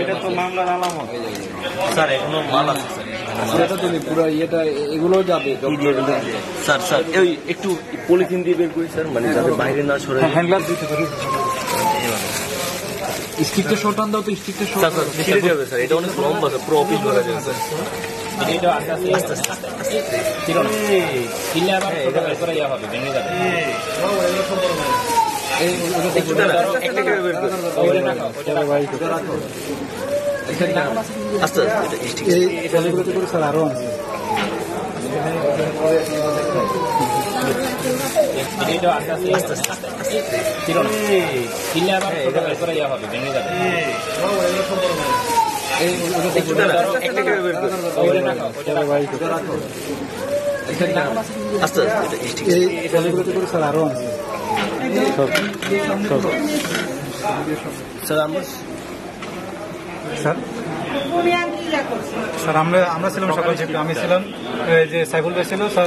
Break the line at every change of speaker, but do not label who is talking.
এটা তো মামলার আলামত।
স্যার এখনো মাল আছে স্যার,
এটা তো পুরো ইয়েটা এগুলো যাবে
স্যার স্যার ওই একটু পলিথিন দিয়ে বের করি স্যার, মানে যাতে বাইরে না সরে।
হ্যান্ডগ্লাস দিতে পারি, স্টিকটা শর্টান দাও তো, স্টিকটা
স্যার স্যার ছিঁড়ে যাবে স্যার, এটা অনেক লম্বা স্যার, পুরো অফিস ভরা যাবে স্যার। আস্তে
স্যার আরো আছে। স্যার আরো আছে।
স্যার আমরা
স্যার আমরা ছিলাম সকাল থেকে, আমি ছিলাম, যে সাইফুল ভাই ছিল স্যার।